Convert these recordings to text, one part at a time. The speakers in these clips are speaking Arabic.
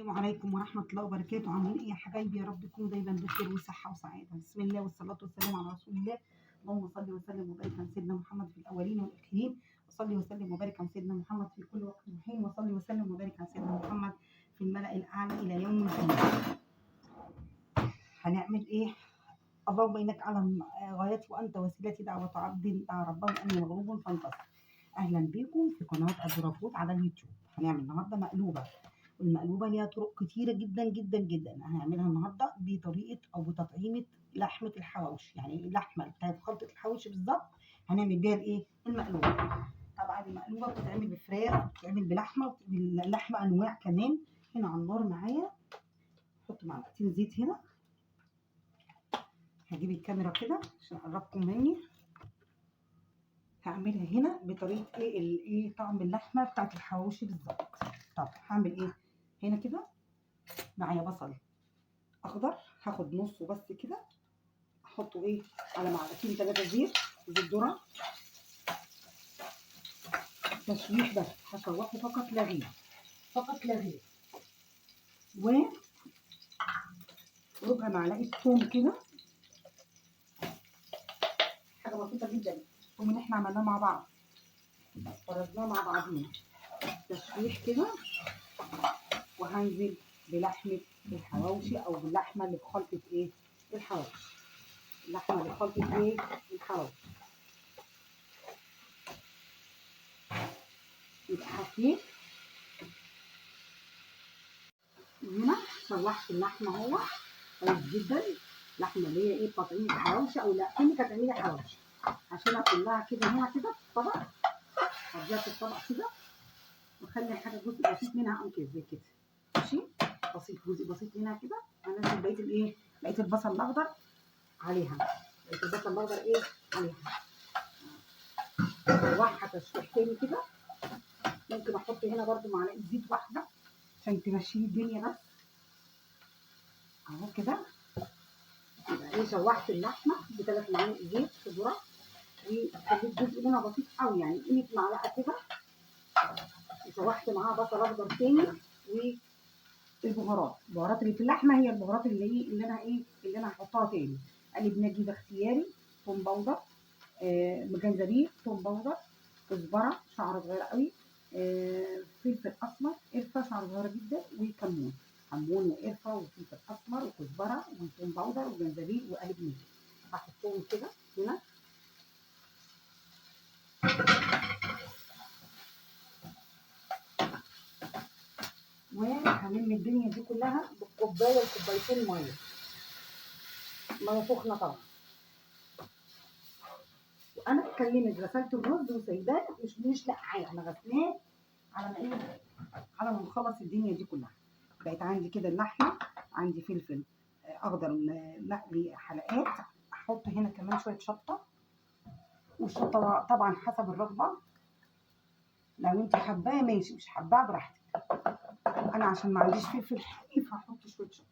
السلام عليكم ورحمة الله وبركاته. عاملين ايه يا حبايبي؟ يا رب تكونوا دايما بخير وصحة وسعادة. بسم الله والصلاة والسلام على رسول الله. اللهم صل وسلم وبارك على سيدنا محمد في الأولين والآخرين، وصلي وسلم وبارك على سيدنا محمد في كل وقت وحين، وصلي وسلم وبارك على سيدنا محمد في الملأ الأعلى إلى يوم الدين. هنعمل ايه؟ اللهم إنك أعلم غايتي وأنت وسيلتي، دعوة عبد دعا ربه أني مغلوب فانتصر. أهلا بكم في قناة الدرافود على اليوتيوب. هنعمل النهارده مقلوبة، والمقلوبة ليها طرق كتيرة جدا جدا جدا. هنعملها النهارده بطريقة أو بتطعيمة لحمة الحواوشي، يعني اللحمة بتاعت خلطة الحواوشي بالظبط هنعمل بيها الايه؟ المقلوبة. طبعا المقلوبة بتتعمل بفراخ، بتتعمل بلحمة، اللحمة أنواع كمان. هنا على النار معايا حط معلقتين زيت. هنا هجيب الكاميرا كده عشان أقربكم مني. هعملها هنا بطريقة ايه طعم اللحمة بتاعت الحواوشي بالظبط. طب هعمل ايه؟ هنا كده معايا بصل اخضر، هاخد نصه بس كده احطه على معلقتين 3 زيت ذره تشويح بس، هشوحه فقط لا غير، فقط لا غير. وربع معلقه ثوم كده، حاجه بسيطه جدا. الثوم اللي احنا عملناه مع بعض فرزناه مع بعضينا تشويح كده. وهنزل بلحمه الحواوشي او باللحمه اللي بخلطه الحواوشي، اللحمه اللي بخلطه الحواوشي. يبقى حطيت هنا شوحت اللحمه اهو كويس جدا. اللحمه اللي هي تطعيم الحواوشي، او لا كانك هتعملي حواوشي، هشيلها كلها كده هنا كده في الطبق، هديها في الطبق كده، واخلي حاجه جزء بسيط منها او كده زي كده، ماشي؟ بسيط، جزء بسيط منها كده. هنزل بقيه البصل الاخضر عليها، بقيه البصل الاخضر عليها. شوحها تشويح تاني كده. ممكن احط هنا برده معلقه زيت واحده عشان تمشي الدنيا بس اهو كده. يبقى شوحت اللحمه ب3 معالق زيت في ذره، وخليت جزء منها بسيط قوي، يعني قيمه معلقه كده. وشوحت معاها بصل اخضر تاني، البهارات اللي في اللحمه هي البهارات اللي انا هحطها تاني. قلب ناجي ده اختياري، توم باودر، جنزبيل، توم باودر، كزبره شعر صغير قوي، فلفل اسمر، قرفه شعر صغيره جدا، وكمون. كمون وقرفه وفلفل اسمر وكزبره وتوم باودر وجنزبيل وقلب ناجي. هحطهم كده هنا. وهنلم الدنيا دي كلها بالكوبايه لكوبايتين ميه سخنه طبعا. وانا اتكلمت غسلت الرز وسايباه، مش نقعاه، انا غسلاه على ما نخلص الدنيا دي كلها. بقت عندي كده اللحمه، عندي فلفل اخضر مقلي حلقات. احط هنا كمان شويه شطه، والشطه طبعا حسب الرغبه، لو انت حباه ماشي، مش حباه براحتك. انا عشان ما عنديش فلفل حلو فهحط شويه شطه.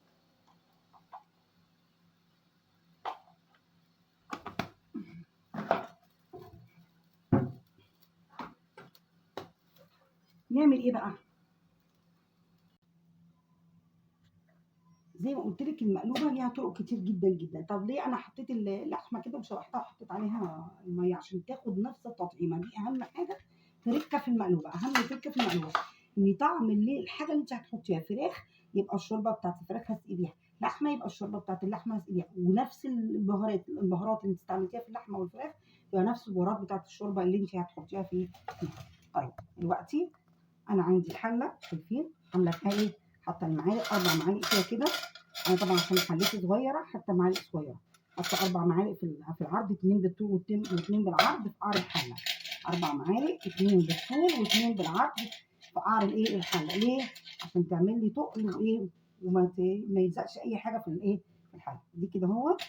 نعمل ايه بقى؟ زي ما قلت لك المقلوبه ليها طرق كتير جدا جدا. طب ليه انا حطيت اللحمه كده وشوحتها وحطيت عليها الميه؟ عشان تاخد نفس التطعيمه دي. اهم حاجه تركه في المقلوبه، اهم تركه في المقلوبه ان طعم الحاجه اللي انت هتحطيها فراخ يبقى الشوربه بتاعت الفراخ هتسقيها، لحمه يبقى الشوربه بتاعت اللحمه هتسقيها، ونفس البهارات اللي انت استعملتيها في اللحمه والفراخ يبقى نفس البهارات بتاعت الشوربه اللي انت هتحطيها فيها. طيب دلوقتي انا عندي حله، شايفين عامله فيها حاطه المعالق 4 معالق فيها كده. انا طبعا عشان حلتي صغيره حتى معالق صغيره، حتى 4 معالق في العرض، 2 بالطول و2 بالعرض في قعر الحله. 4 معالق، 2 بالطول و2 بالعرض في قعر الحله. ليه؟ عشان تعمل لي تقل وما يلزقش اي حاجه في الحله دي كده. اهوت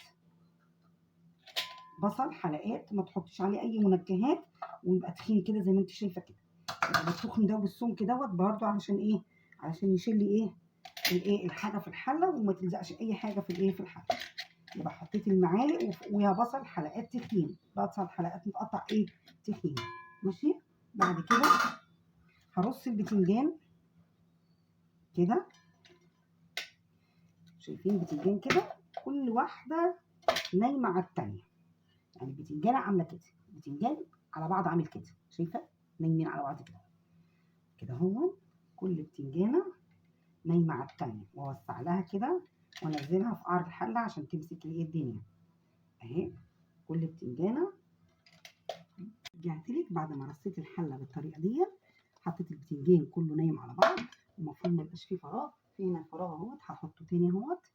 بصل حلقات، ما تحطيش عليه اي منكهات، ويبقى تخين كده زي ما انت شايفه كده. يبقى التخن ده والسمك دوت برده علشان علشان يشيل لي الحاجه في الحله، وما تلزقش اي حاجه في الحله. يبقى حطيت المعالق ويا بصل حلقات تخين، بصل حلقات متقطع تخين، ماشي. بعد كده هرص البتنجان كده شايفين بتنجان كده كل واحده نايمه على التانيه، يعني البتنجانه عامله كده، بتنجان على بعض عامل كده، شايفه نايمين على بعض كده كده اهو. كل بتنجانه نايمه على التانيه، واوسع لها كده وانزلها في قعر الحله عشان تمسك ايه الدنيا اهي. كل بتنجانه رجعت لك بعد ما رصيت الحله بالطريقه دي، حطيت البتنجان كله نايم على بعض، المفروض ما يبقاش فيه فراغ. في هنا فراغ اهوت، هحطه تاني اهوت،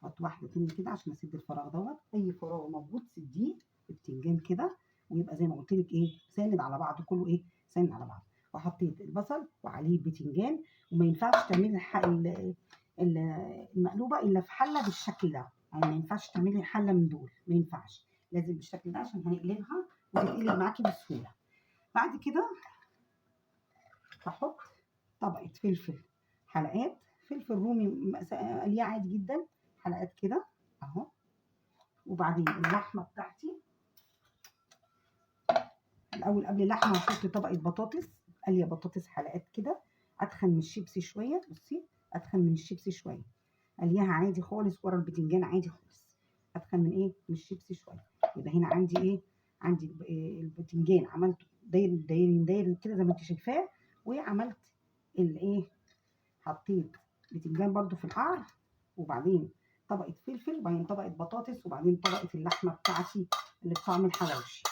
احط واحده تاني كده عشان اسد الفراغ دوت. اي فراغ موجود سديه البتنجان كده، ويبقى زي ما قلت لك ايه ساند على بعض، كله ايه ساند على بعض. وحطيت البصل وعليه البتنجان، وما ينفعش تعملي المقلوبه الا في حله بالشكل ده، يعني ما ينفعش تعملي حله من دول، ما ينفعش، لازم بالشكل ده عشان هنقلبها وتتقلب معاكي بسهوله. بعد كده هحط طبقه فلفل، حلقات فلفل رومي قليه عادي جدا، حلقات كده اهو. وبعدين اللحمه بتاعتي الاول، قبل اللحمه هحط طبقه بطاطس قليه، بطاطس حلقات كده، اتخن من الشيبسي شويه، بصي اتخن من الشيبسي شويه، قليها عادي خالص ورا البتنجان عادي خالص، اتخن من ايه من الشيبسي شويه. يبقى هنا عندي ايه، عندي البتنجان عملته داير داير داير كده زي ما انت شايفاه، وعملت الايه، حطيت بتنجان برده في القعر، وبعدين طبقه فلفل، وبعدين طبقه بطاطس، وبعدين طبقه اللحمه بتاعتي اللي بطعم الحواوشي،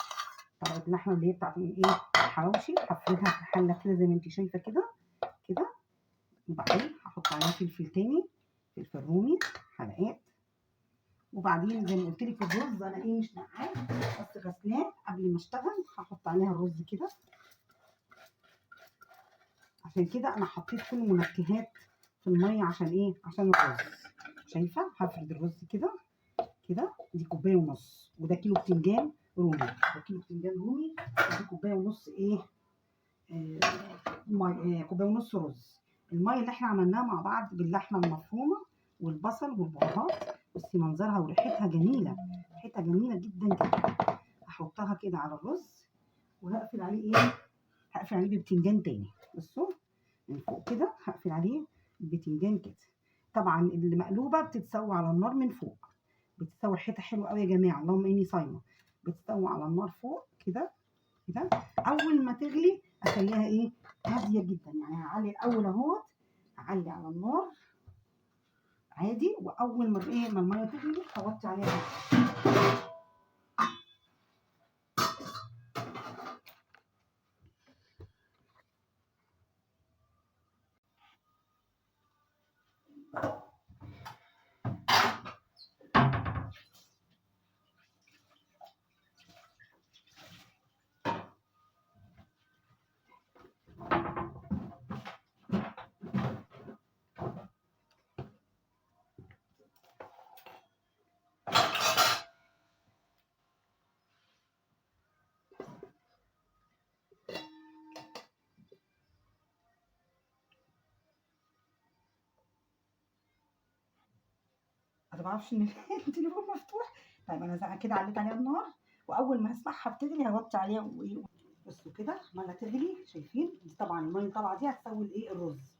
طبقه اللحمه اللي هي بتاعت الايه الحواوشي، هفردها في الحله كده زي ما انت شايفه كده كده. وبعدين هحط عليها فلفل تاني، فلفل رومي حلقات. وبعدين زي ما قلت لك الرز انا ايه مش نقعاه، بس غسلاه قبل ما اشتغل، هحط عليها الرز كده. عشان كده انا حطيت كل منكهات في الميه، عشان ايه، عشان الرز. شايفه هفرد الرز كده كده. دي كوبايه ونص، وده كيلو بتنجان رومي، ده كيلو بتنجان رومي، ودي كوبايه ونص ايه كوبايه ونص رز. الميه اللي احنا عملناها مع بعض باللحمه المفرومه والبصل والبهارات، بصي منظرها وريحتها جميله، ريحتها جميله جدا جدا. هحطها كده على الرز، وهقفل عليه ايه، هقفل عليه ببتنجان تاني، بصوا من فوق كده هقفل عليه بتنجان كده. طبعا المقلوبه بتتسوى على النار من فوق، بتتسوى ريحتها حلوه قوي يا جماعه، اللهم اني صايمه. بتتسوى على النار فوق كده كده. اول ما تغلي اخليها ايه هاديه جدا، يعني هعلي الاول اهوت، هعلي على النار عادي، واول ما ايه ما الميه تغلي هوطي عليها. ما تعرفش ان التليفون مفتوح. طيب انا كده عليت عليها النار، واول ما اسمعها بتغلي هوطي عليها وايه. بصوا كده عماله تغلي، شايفين دي طبعا الميه اللي طالعه دي هتسوي الايه الرز.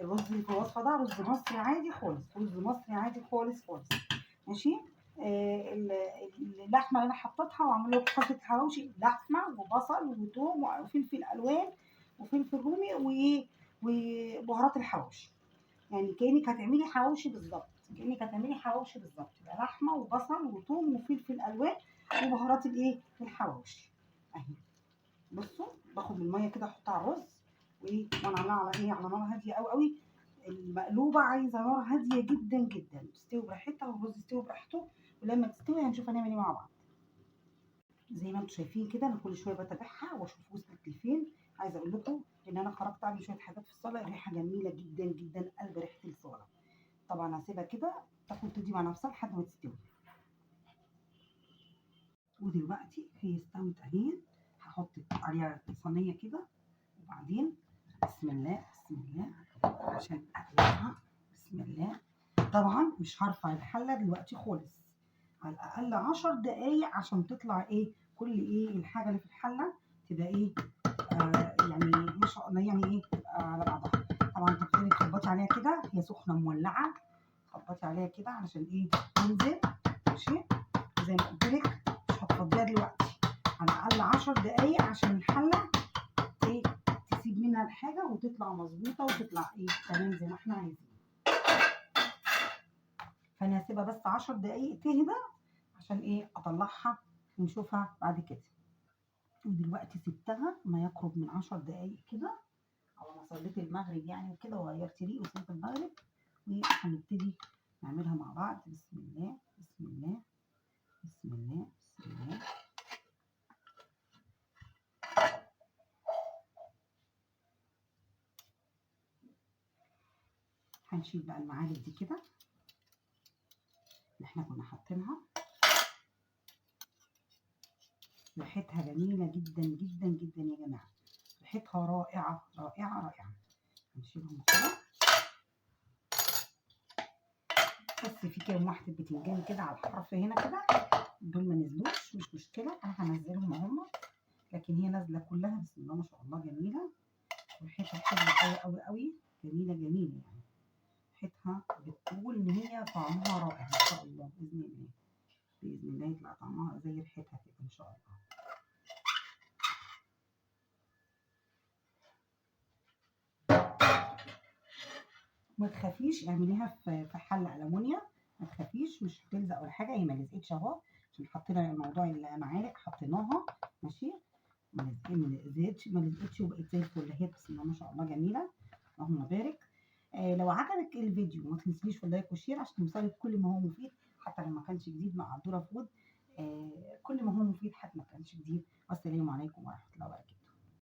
الرز اللي في الوصفه ده رز مصري عادي خالص، رز مصري عادي خالص خالص، ماشي. اللحمه اللي انا حطيتها وعملوا حطيت حواوشي لحمه وبصل وثوم وفلفل الوان وفلفل رومي وبهارات الحواوشي، يعني كانك هتعملي حواوشي بالظبط، كانك هتعملي حواوشي بالظبط، يبقى لحمه وبصل وثوم وفلفل الوان وبهارات الايه الحواوشي اهي. بصوا باخد الميه كده احطها على الرز، وايه وانا عاملاها على ايه على نار هاديه قوي قوي. المقلوبه عايزه نار هاديه جدا جدا، تستوي براحتها والرز يستوي براحته، ولما تستوي هنشوف هنعمل ايه مع بعض. زي ما انتم شايفين كده انا كل شويه بتابعها واشوف وصلت لفين. عايزه اقول لكم ان انا خرجت اعمل شويه حاجات في الصاله، ريحه جميله جدا جدا، قلب ريحه الصاله. طبعا هسيبها كده تاخد تدي مع نفسها لحد ما تستوي. ودلوقتي هي استوت اهي، هحط عليها صينيه كده، وبعدين بسم الله بسم الله عشان اقلبها، بسم الله. طبعا مش هرفع الحله دلوقتي خالص، على الاقل 10 دقايق عشان تطلع ايه كل ايه الحاجه اللي في الحله تبقى ايه يعني ما شاء الله، يعني ايه على بعضها. طبعا تبتدي تخبطي عليها كده، هي سخنه مولعه تخبطي عليها كده علشان ايه تنزل. ماشي زي ما قلت لك، مش هتفضيها دلوقتي، على الاقل 10 دقايق عشان الحله ايه تسيب منها الحاجه وتطلع مظبوطه وتطلع ايه تمام زي ما احنا عايزين. فانا هسيبها بس 10 دقايق تهدى عشان ايه اطلعها ونشوفها بعد كده. ودلوقتي سبتها ما يقرب من 10 دقايق كده، على ما صليت المغرب يعني وكده وغيرت ريق وصليت المغرب، وهنبتدي نعملها مع بعض. بسم الله بسم الله بسم الله بسم الله. هنشيل بقى المعالق دي كده اللي احنا كنا حاطينها. ريحتها جميلة جدا جدا جدا يا جماعة، ريحتها رائعة رائعة رائعة. هنشيلهم كده، بس في كام واحدة بتنجان كده على الحرف هنا كده، دول ما نزلوش مش مشكلة، انا هنزلهم اهم، لكن هي نازلة كلها بسم الله ما شاء الله جميلة. ريحتها حلوة قوي قوي قوي، جميلة جميلة يعني. ريحتها بتقول ان هي طعمها رائع ان شاء الله، باذن الله باذن الله يطلع طعمها زي ريحتها كده ان شاء الله. ما تخافيش، اعمليها في حله المونيا، ما تخافيش مش هتلزق ولا حاجه، هي ما لزقتش اهو عشان حطينا موضوع المعالق حطيناها. ماشي ما لزقتش وبقت زي الفل اهي بسم الله ما شاء الله جميله. اللهم بارك. لو عجبك الفيديو ما تنسيش اللايك والشير عشان يوصلك كل ما هو مفيد، حتى لو ما كانش جديد مع عبدورة فود. كل ما هو مفيد حتى ما كانش جديد. والسلام عليكم ورحمه الله وبركاته.